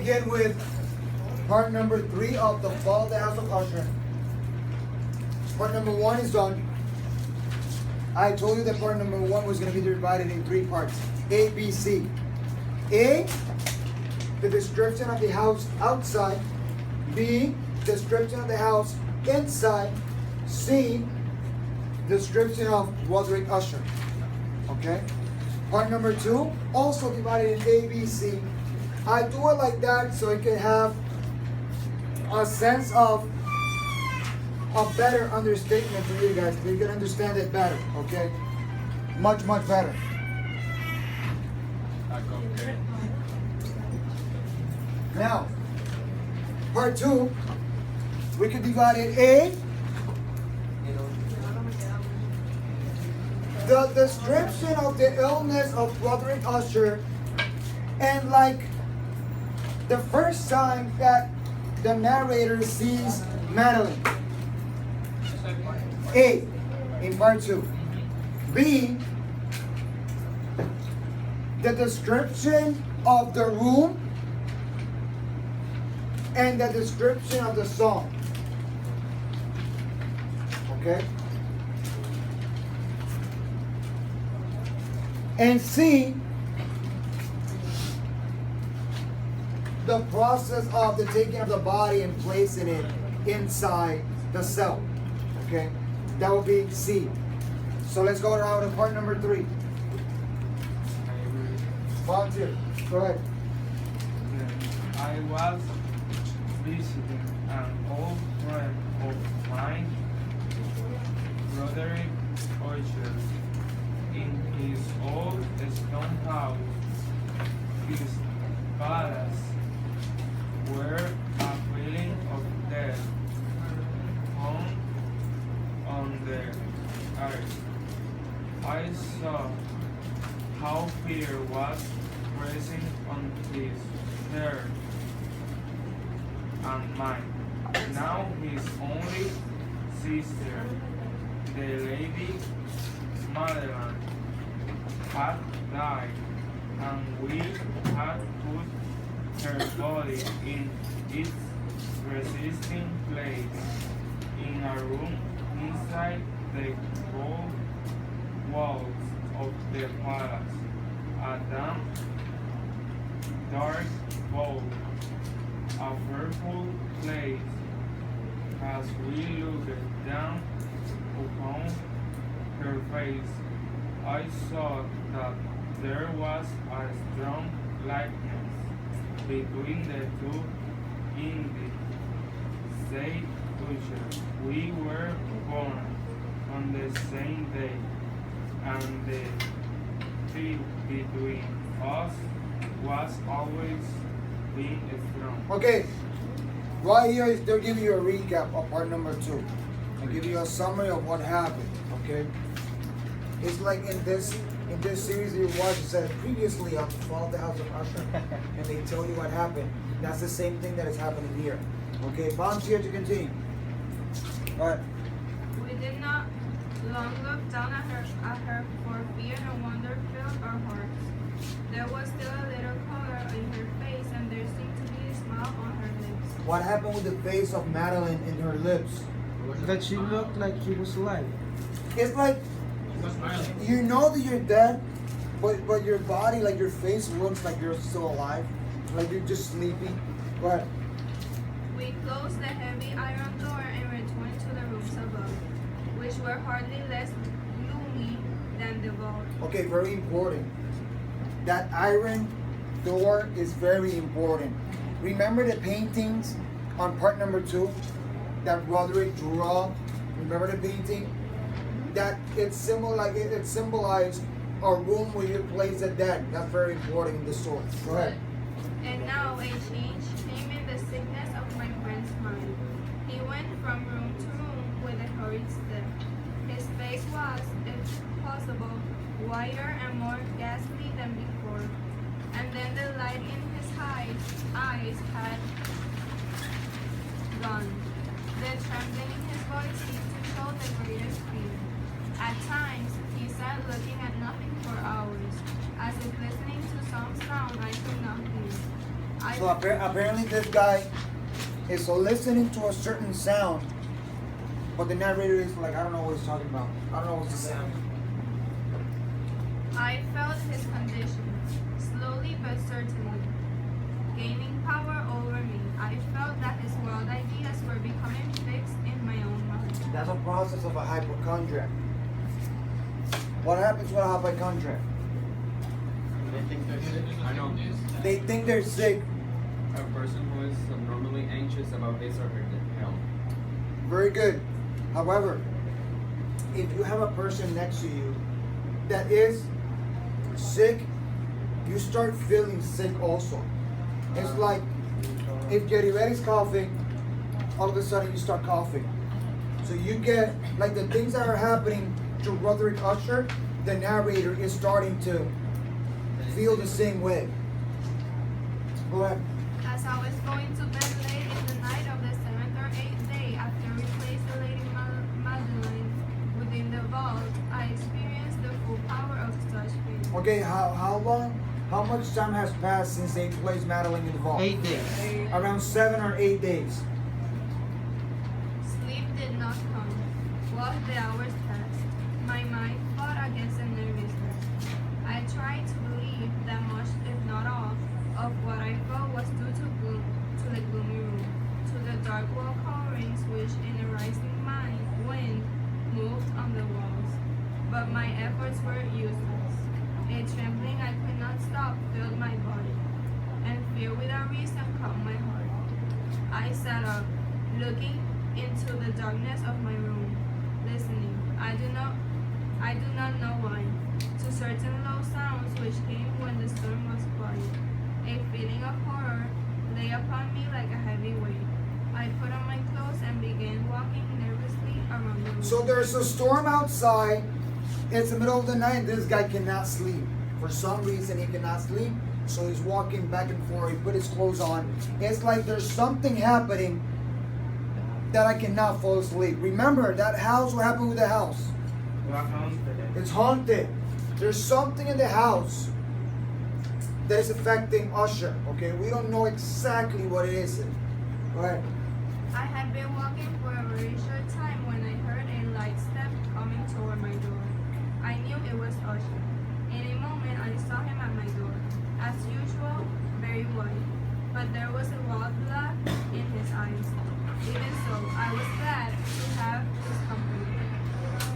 begin with part number 3 of the Fall of the House of Usher. Part number 1 is done. I told you that part number 1 was going to be divided in 3 parts. A, B, C. A, the description of the house outside. B, description of the house inside. C, description of Roderick Usher. Okay? Part number 2, also divided in A, B, C. I do it like that so it can have a sense of a better understatement for you guys. So you can understand it better, okay? Much, much better. Okay. Now, part 2, we can divide it A, the description of the illness of Roderick Usher, and like the first time that the narrator sees Madeline. A, in part 2. B, the description of the room and the description of the song. Okay? And C, the process of the taking of the body and placing it inside the cell. Okay? That will be C. So let's go around to part number 3. Volunteer. Go ahead. I was visiting an old friend of mine, Roderick Usher, in his old stone house. His palace were a feeling of death hung on the earth. I saw how fear was pressing on his heart and mine. Now his only sister, the Lady Madeline, had died, and we had put her body in its resisting place in a room inside the cold walls of the palace, a damp, dark vault, a fearful place. As we looked down upon her face, I saw that there was a strong likeness between the two indeed, said Usher. We were born on the same day, and the feud between us was always being strong. Okay. Right here, they're giving you a recap of part number 2. And give you a summary of what happened. Okay? It's like in this series you watched, it said previously on Fall of the House of Usher. And they tell you what happened. That's the same thing that is happening here. Okay, volunteer to continue. Alright. We did not long look down at her for fear and wonder filled our hearts. There was still a little color in her face, and there seemed to be a smile on her lips. What happened with the face of Madeline in her lips? That she looked like she was alive. It's like you know that you're dead, but your body, like your face, looks like you're still alive, like you're just sleeping. Go ahead. We closed the heavy iron door and returned to the rooms above, which were hardly less gloomy than the vault. Okay, very important. That iron door is very important. Remember the paintings on part number 2 that Roderick drew up? Remember the painting? That it symbolized a room where you place the dead. That's very important in the story. Go ahead. And now a change came in the sickness of my friend's mind. He went from room to room with a hurried step. His face was, if possible, whiter and more ghastly than before. And then the light in his eyes had gone. The trembling in his voice seemed to show the greatest fear. At times, he sat looking at nothing for hours, as if listening to some sound I could not hear. I, So apparently this guy is listening to a certain sound, but the narrator is like, I don't know what he's talking about. I don't know what's the sound. I felt his condition, slowly but certainly, gaining power over me. I felt that his wild ideas were becoming fixed in my own mind. That's a process of a hypochondriac. What happens with a hypochondriac? They think they're sick. I know. They think they're sick. A person who is abnormally anxious about his or her health. Very good. However, if you have a person next to you that is sick, you start feeling sick also. It's like if Geriberti's coughing, all of a sudden you start coughing. So you get like the things that are happening to Roderick Usher, the narrator is starting to feel the same way. Go ahead. As I was going to bed late in the night of the 7th or 8th day after replacing the Lady Magdalene within the vault, I experienced the full power of such faith. Okay, how long? How much time has passed since they placed Madeline in the vault? 8 days. Around 7 or 8 days. Sleep did not come. While the hours passed, my mind fought against a nervousness. I tried to believe that much, if not all, of what I felt was due to the gloomy room, to the dark wall coverings which, in a rising wind, moved on the walls. But my efforts were useless. A trembling I could not stop filled my body, and fear without reason caught my heart. I sat up, looking into the darkness of my room, listening. I do not know why, to certain low sounds which came when the storm was quiet. A feeling of horror lay upon me like a heavy weight. I put on my clothes and began walking nervously around the room. So there's a storm outside. It's the middle of the night. This guy cannot sleep. For some reason, he cannot sleep. So he's walking back and forth. He put his clothes on. It's like there's something happening that I cannot fall asleep. Remember that house? What happened with the house? It's haunted. There's something in the house that is affecting Usher. Okay, we don't know exactly what it is. Go ahead. I had been walking for a very short time when I heard a light step coming toward my door. I knew it was Usher. In a moment, I saw him at my door. As usual, very white, but there was a wild black in his eyes. Even so, I was glad to have his company.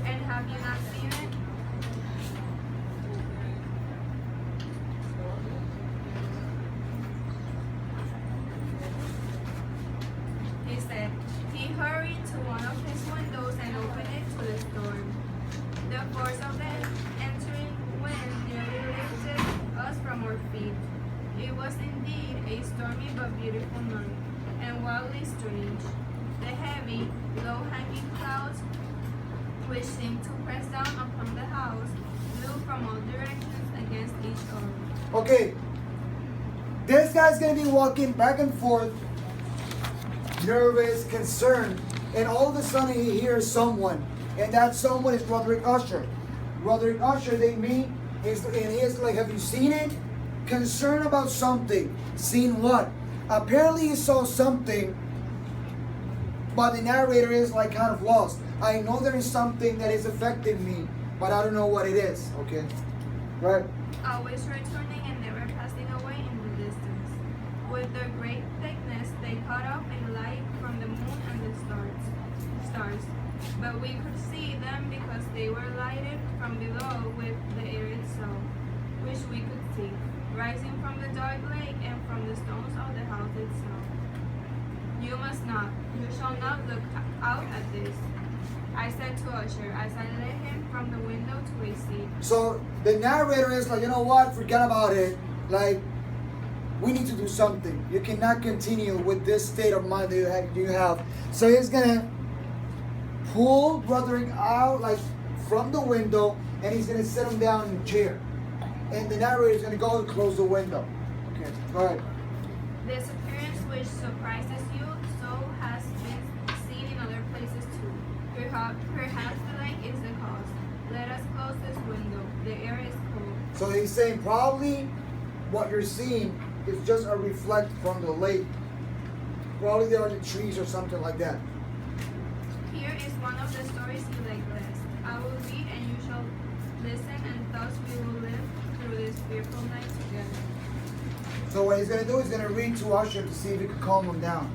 And have you not seen it? He said. He hurried to one of his windows and opened it to the storm. The force of the entering wind nearly lifted us from our feet. It was indeed a stormy but beautiful night, and wildly strange. The heavy, low-hanging clouds, which seemed to press down upon the house, blew from all directions against each other. Okay, this guy's gonna be walking back and forth, nervous, concerned, and all of a sudden he hears someone, and that someone is Roderick Usher. Roderick Usher, they meet, and he's like, have you seen it? Concerned about something. Seen what? Apparently he saw something, but the narrator is like kind of lost. I know there is something that is affecting me, but I don't know what it is. Okay, right? Always returning and never passing away in the distance. With their great thickness, they cut off a light from the moon and the stars. But we could see them because they were lighted from below with the air itself, which we could see, rising from the dark lake and from the stones of the house itself. You must not, you shall not look out at this, I said to Usher as I led him from the window to a seat. So the narrator is like, you know what? Forget about it. Like, we need to do something. You cannot continue with this state of mind that you have. So he's gonna pull Roderick out like from the window, and he's gonna sit him down in a chair. And the narrator is gonna go and close the window. Okay, go ahead. This appearance which surprises you so has been seen in other places too. Perhaps the lake is the cause. Let us close this window. The air is cold. So he's saying probably what you're seeing is just a reflect from the lake. Probably there are the trees or something like that. Here is one of the stories you like best. I will read and you shall listen, and thus we will live through this fearful night together. So what he's going to do is going to read to Usher to see if he can calm him down.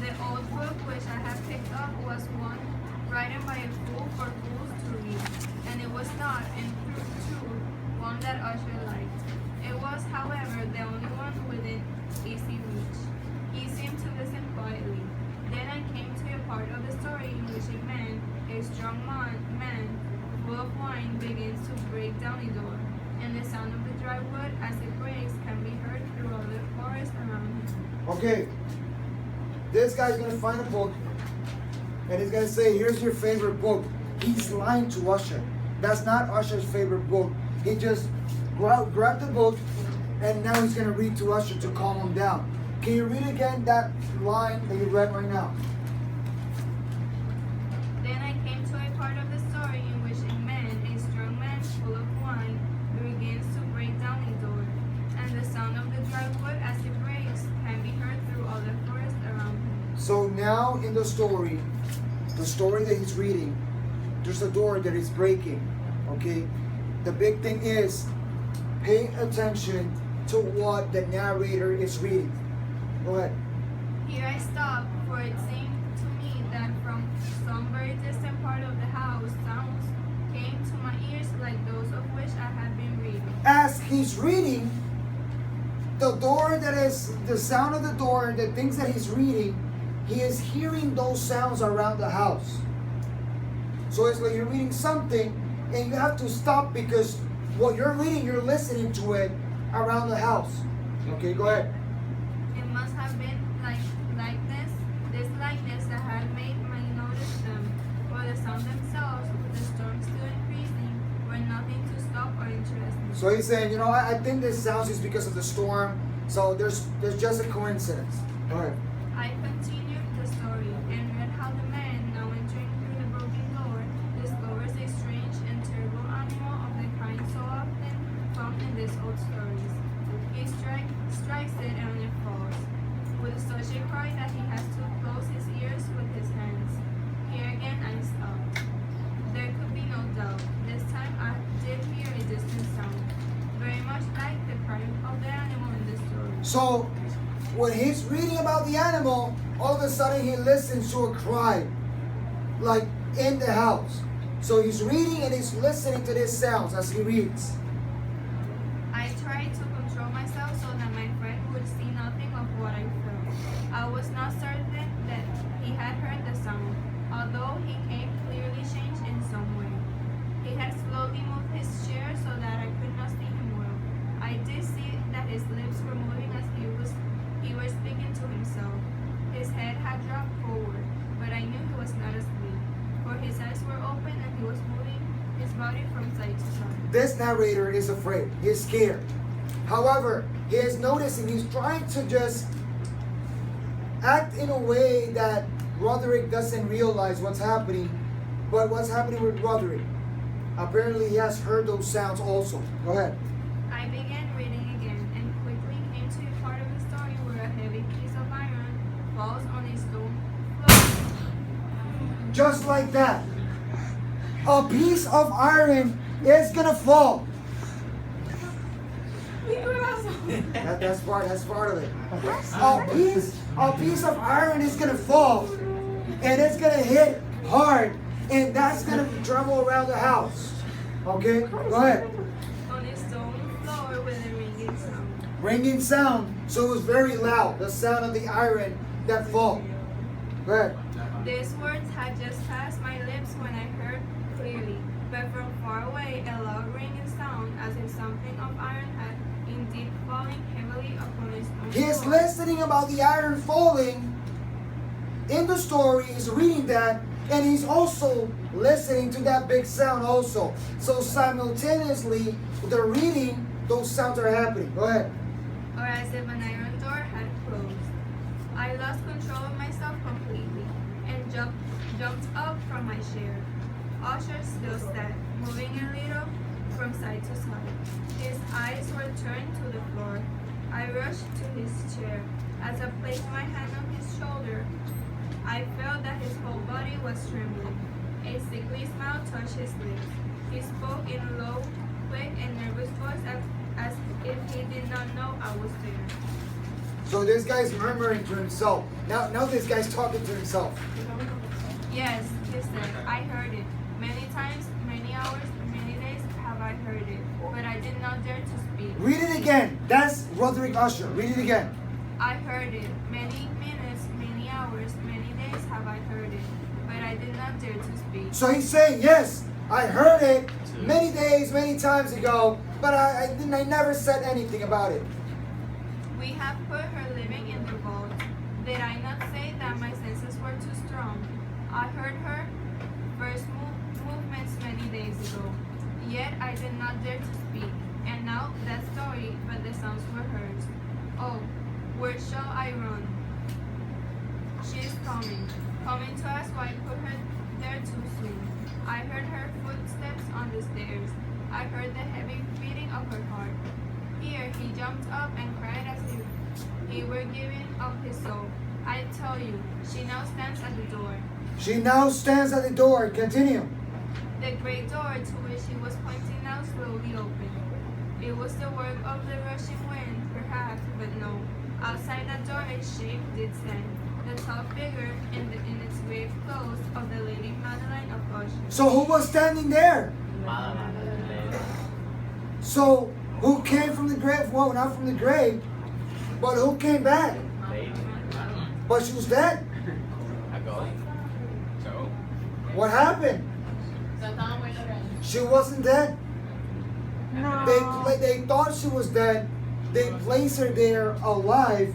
The old book which I had picked up was one written by a fool for fools to read, and it was not, in truth, one that Usher liked. It was, however, the only one within easy reach. He seemed to listen quietly. Then I came to a part of the story in which a strong man, full of wine, begins to break down a door, and the sound of the dry wood as it breaks can be heard through all the forest around him. Okay. This guy's going to find a book, and he's going to say, here's your favorite book. He's lying to Usher. That's not Usher's favorite book. He just grabbed the book, and now he's going to read to Usher to calm him down. Can you read again that line that you read right now? Then I came to a part of the story in which a strong man full of wine, begins to break down a door, and the sound of the dry wood as it breaks can be heard through all the forest around him. So now in the story that he's reading, there's a door that is breaking. Okay? The big thing is, pay attention to what the narrator is reading. Go ahead. Here I stopped, for it seemed to me that from some very distant part of the house sounds came to my ears like those of which I had been reading. As he's reading, the sound of the door, the things that he's reading, he is hearing those sounds around the house. So it's like you're reading something and you have to stop because what you're reading, you're listening to it around the house. Okay, go ahead. It must have been this likeness that had made me notice them, for the sound themselves, with the storm still increasing, were nothing to stop or interest me. So he's saying, I think this sounds is because of the storm. So there's just a coincidence. Go ahead. I continued the story and read how the man, now entering through the broken door, discovers a strange and terrible animal of the kind so often found in these old stories. He strikes it and it falls, with such a cry that he has to close his ears with his hands. Here again I stopped. There could be no doubt. This time I did hear a distant sound, very much like the crying of the animal in the story. So when he's reading about the animal, all of a sudden he listens to a cry, like in the house. So he's reading and he's listening to these sounds as he reads. I tried to control myself so that my friend would see nothing of what I felt. I was not certain that he had heard the sound, although he came clearly changed in some way. He had slowly moved his chair so that I could not see him well. I did see that his lips were moving as he was speaking to himself. His head had dropped forward, but I knew he was not asleep, for his eyes were open and he was moving his body from side to side. This narrator is afraid. He's scared. However, he is noticing, he's trying to just act in a way that Roderick doesn't realize what's happening. But what's happening with Roderick? Apparently he has heard those sounds also. Go ahead. I began reading again and quickly came to a part of the story where a heavy piece of iron falls on a stone floor. Just like that. A piece of iron is gonna fall. That's part of it. A piece of iron is gonna fall, and it's gonna hit hard, and that's gonna travel around the house. Okay, go ahead. On a stone floor with a ringing sound. Ringing sound, so it was very loud. The sound of the iron that fall. Go ahead. These words had just passed my lips when I heard clearly, but from far away, a loud ringing sound, as if something of iron had indeed fallen heavily upon a stone He is floor. listening about the iron falling in the story. He's reading that, and he's also listening to that big sound also. So simultaneously, they're reading, those sounds are happening. Go ahead. Or as if an iron door had closed. I lost control of myself completely and jumped up from my chair. Usher still sat, moving a little from side to side. His eyes were turned to the floor. I rushed to his chair. As I placed my hand on his shoulder, I felt that his whole body was trembling. A sickly smile touched his lips. He spoke in a low, quick, and nervous voice as if he did not know I was there. So this guy's murmuring to himself. Now this guy's talking to himself. Yes, he said, I heard it. Many times, many hours, many days have I heard it, but I did not dare to speak. Read it again. That's Roderick Usher. Read it again. I heard it. Many minutes, many hours, many days have I heard it, but I did not dare to speak. So he's saying, yes, I heard it many days, many times ago, but I never said anything about it. We have put her living in the vault. Did I not say that my senses were too strong? I heard her first movements many days ago, yet I did not dare to speak. And now that story, but the sounds were hers. Oh, where shall I run? She is coming to us why I put her there too soon. I heard her footsteps on the stairs. I heard the heavy beating of her heart. Here he jumped up and cried as if he were giving up his soul. I tell you, she now stands at the door. She now stands at the door. Continue. The great door to which he was pointing now slowly opened. It was the work of the rushing wind, perhaps, but no. Outside that door a shape did stand, the tall figure in its grave clothes of the Lady Madeline of Usher. So who was standing there? So who came from the grave? Well, not from the grave, but who came back? But she was dead. So, What happened? She wasn't dead. No. They thought she was dead. They placed her there alive.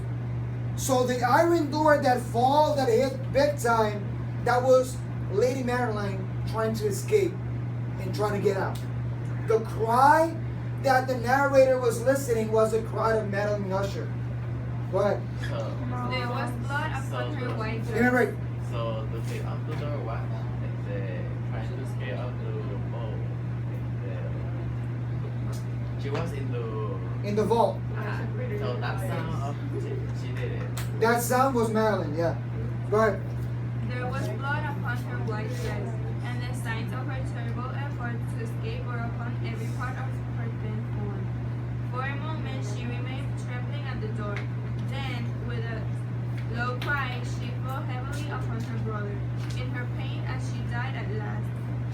So the iron door that fall, that hit big time, that was Lady Madeline trying to escape and trying to get out. The cry that the narrator was listening was the cry of Madeline Usher. Go ahead. There was blood upon her white dress. Remember, So the thing out the door was trying to scale out the boat. She was in the vault. so that sound of she did it. That sound was Madeline, yeah. Go ahead. There was blood upon her white dress, and the signs of her terrible effort to escape were upon every part of her thin form. For a moment she remained trembling at the door. Then, with a low cry, she fell heavily upon her brother. In her pain, as she died at last,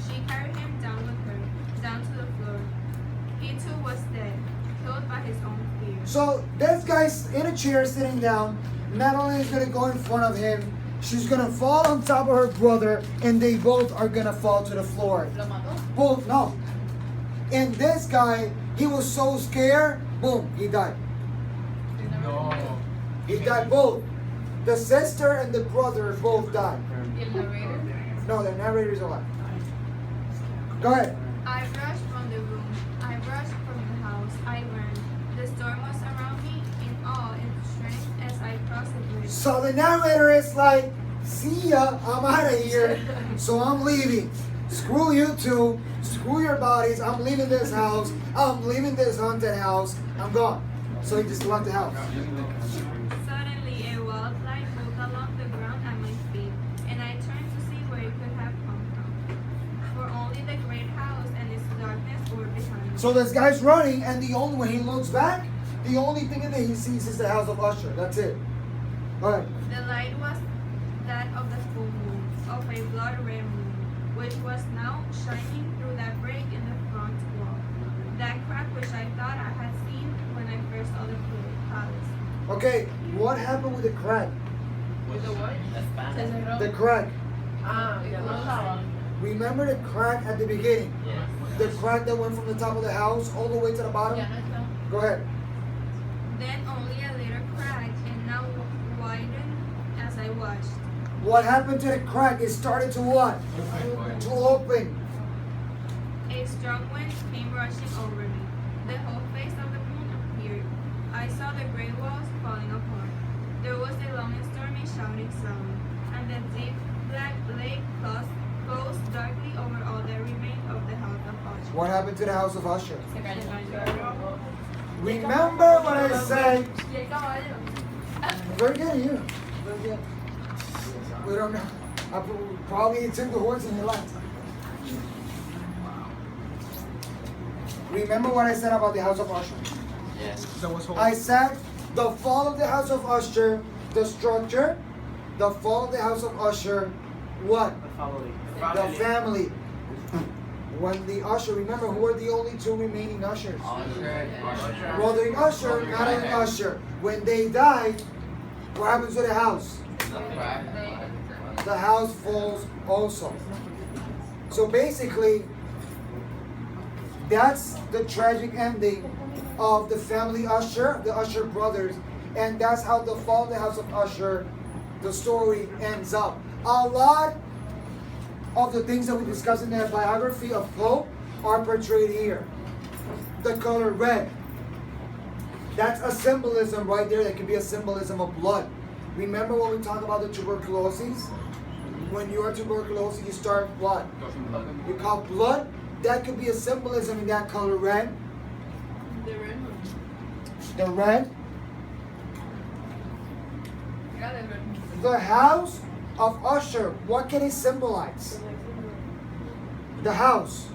she carried him down with her, down to the floor. He too was dead, killed by his own fear. So this guy's in a chair sitting down. Madeline is gonna go in front of him. She's gonna fall on top of her brother, and they both are gonna fall to the floor. Both, no. And this guy, he was so scared, boom, he died. No. He died both. The sister and the brother both died. No, the narrator's alive. Go ahead. I rushed from the room. I rushed from the house. I ran. The storm was around me in all its strength as I crossed the bridge. So the narrator is like, see ya, I'm out of here, so I'm leaving. Screw you two, screw your bodies, I'm leaving this house, I'm leaving this haunted house, I'm gone. So he just left the house. Suddenly, a wall of light moved along the ground at my feet, and I turned to see where it could have come from. For only the great house and its darkness were behind me. So this guy's running, and when he looks back, the only thing that he sees is the house of Usher. That's it. All right. The light was that of the full moon, of a blood-red moon, which was now shining through that break in the front wall, that crack which I thought I had seen when I first saw the palace. Okay, what happened with the crack? The crack. Remember the crack at the beginning? Yes. The crack that went from the top of the house all the way to the bottom? Go ahead. Then only a little crack, and now widened as I watched. What happened to the crack? It started to what? To open. A strong wind came rushing over me. The whole face of the moon appeared. I saw the gray walls falling apart. There was a long and stormy shouting sound, and the deep black lake closed darkly over all that remained of the house of Usher. What happened to the house of Usher? Remember what I said. Y el caballo. Very good, you. Very good. We don't know. Probably took the horse and you left. Remember what I said about the house of Usher? Yes. I said the fall of the house of Usher, the structure, the fall of the house of Usher, what? The family. When the Usher, remember who are the only two remaining Ushers? Usher and Roderick Usher, Madeline Usher. When they died, what happens to the house? The house falls also. So basically, that's the tragic ending of the family Usher, the Usher brothers, and that's how the fall of the house of Usher, the story ends up. A lot of the things that we discussed in the biography of Pope are portrayed here. The color red, that's a symbolism right there. That could be a symbolism of blood. Remember when we talk about the tuberculosis? When you are tuberculosis, you start what? You cough blood. That could be a symbolism in that color red. The red one. The red. Era del red. The house of Usher, what can it symbolize? The house.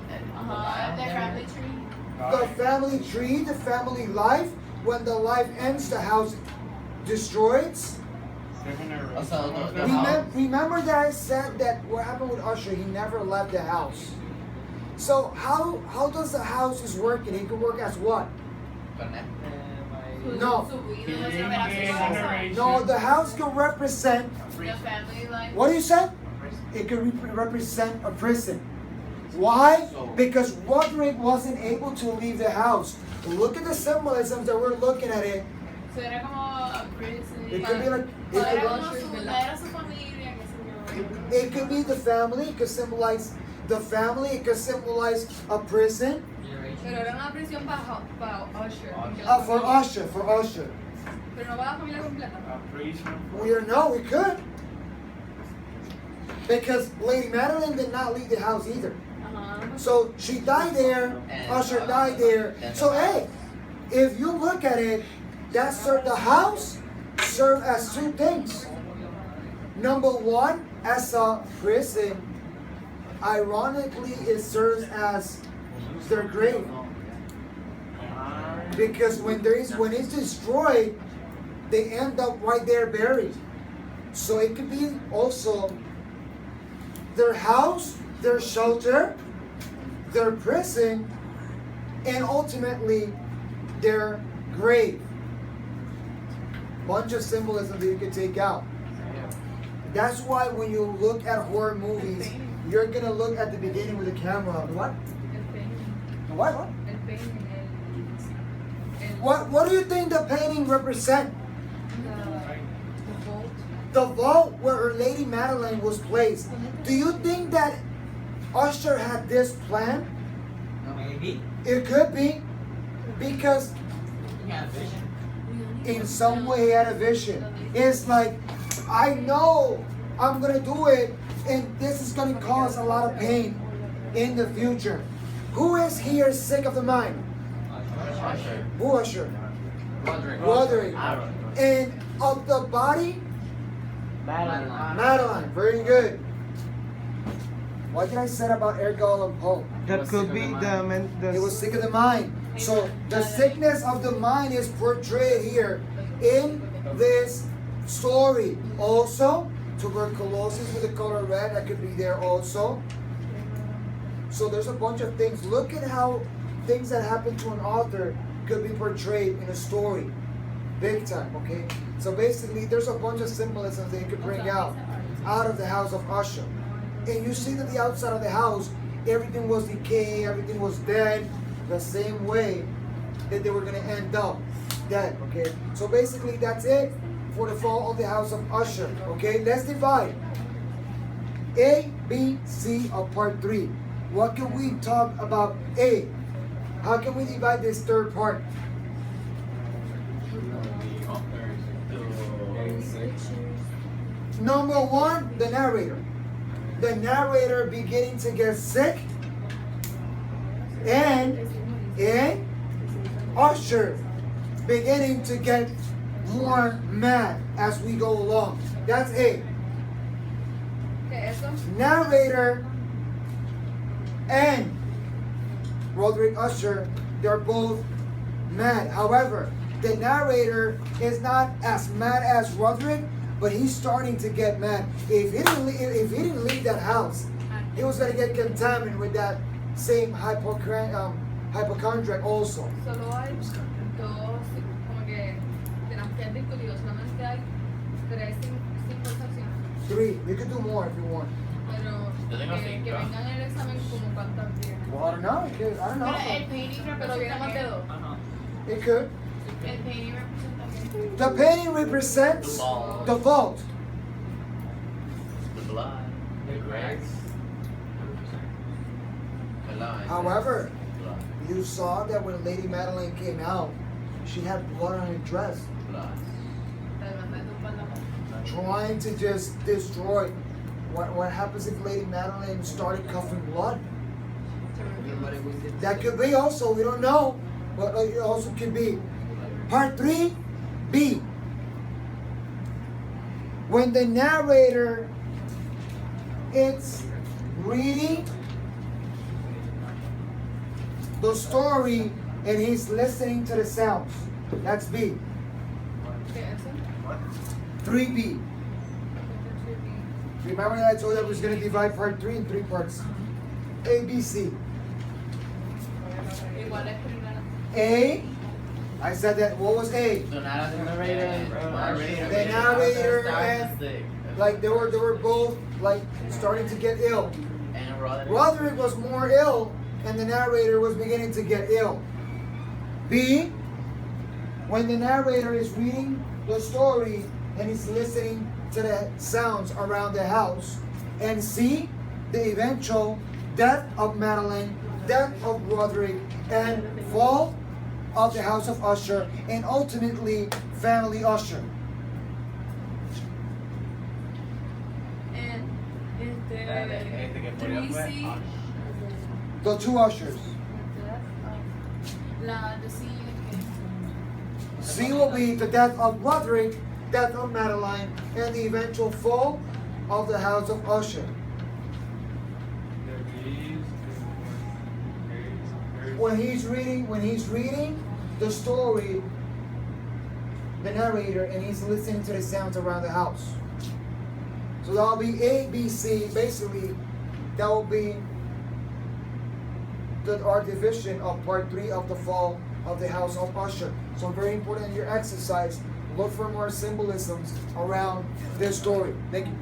The family tree. The family tree, the family life. When the life ends, the house destroys. Also, the house. Remember that I said that what happened with Usher, he never left the house. So how does the house is working? It can work as what? No. No, the house can represent, The family life. what do you say? It can represent a prison. Why? Because Roderick wasn't able to leave the house. Look at the symbolisms that we're looking at it. So era como a prison. It could be like, Era como era su familia, qué sé yo. it could be the family, it could symbolize the family, it could symbolize a prison. Pero era una prisión para Usher. For Usher. Pero no para la familia completa. No, we could. Because Lady Madeline did not leave the house either. So she died there, Usher died there. So hey, if you look at it, the house served as two things. Number one, as a prison. Ironically, it serves as their grave. Because when it's destroyed, they end up right there buried. So it could be also their house, their shelter, their prison, and ultimately their grave. Bunch of symbolism that you can take out. That's why when you look at horror movies, you're gonna look at the beginning with the camera. The what? The what? What do you think the painting represent? The vault where Her Lady Madeline was placed. Do you think that Usher had this plan? Maybe. It could be, because in some way he had a vision. It's like, I know I'm gonna do it, and this is gonna cause a lot of pain in the future. Who is here sick of the mind? Usher. Who Usher? Roderick. Roderick. And of the body? Madeline. Very good. What did I say about Edgar Allan Poe? That could be He was sick of the mind. So the sickness of the mind is portrayed here in this story. Also, tuberculosis with the color red, that could be there also. So there's a bunch of things. Look at how things that happen to an author could be portrayed in a story. Big time, okay? So basically, there's a bunch of symbolisms that you could bring out of the house of Usher. And you see that the outside of the house, everything was decaying, everything was dead, the same way that they were going to end up dead, okay? So basically, that's it for the fall of the house of Usher, okay? Let's divide A, B, C of part 3. What can we talk about A? How can we divide this third part? Number 1, the narrator. The narrator beginning to get sick and Usher beginning to get more mad as we go along. That's A. ¿Qué es eso? Narrator and Roderick Usher, they're both mad. However, the narrator is not as mad as Roderick, but he's starting to get mad. If he didn't leave that house, he was gonna get contaminated with that same hypochondriac also. Solo hay dos, como que tenemos que haber discutido, solamente hay tres cinco secciones. Three. You can do more if you want. Pero Yo tengo que cinco. vengan en el examen como cuántas vienen. Well, I don't know. I don't know. Pero el painting Pero viene más de representa dos. Ajá. It could. El painting representa qué. The painting represents The ball. the vault. The blood. The cracks. The line. However, Blood. you saw that when Lady Madeline came out, she had blood on her dress, Blood. Además de tu pantalón. trying to just destroy. What happens if Lady Madeline started coughing blood? That could be also, we don't know, but it also could be. Part 3B. When the narrator is reading the story and he's listening to the sounds. That's B. ¿Qué es eso? 3B. Remember that I told you I was going to divide part 3 in 3 parts? A, B, C. Igual es primero. A, I said that, what was A? So now the narrator. The narrator and- sick. Like they were both like starting to get ill. And Roderick. Roderick was more ill and the narrator was beginning to get ill. B, when the narrator is reading the story and he's listening to the sounds around the house. And C, the eventual death of Madeline, death of Roderick, and fall of the house of Usher, and ultimately family Usher. And Este que murió fue 3C. Usher. The two Ushers. La de C es que. C will be the death of Roderick, death of Madeline, and the eventual fall of the house of Usher. When he's reading the story, the narrator, and he's listening to the sounds around the house. So that'll be A, B, C. Basically, that will be our division of part 3 of the fall of the house of Usher. So very important in your exercise. Look for more symbolisms around this story. Thank you.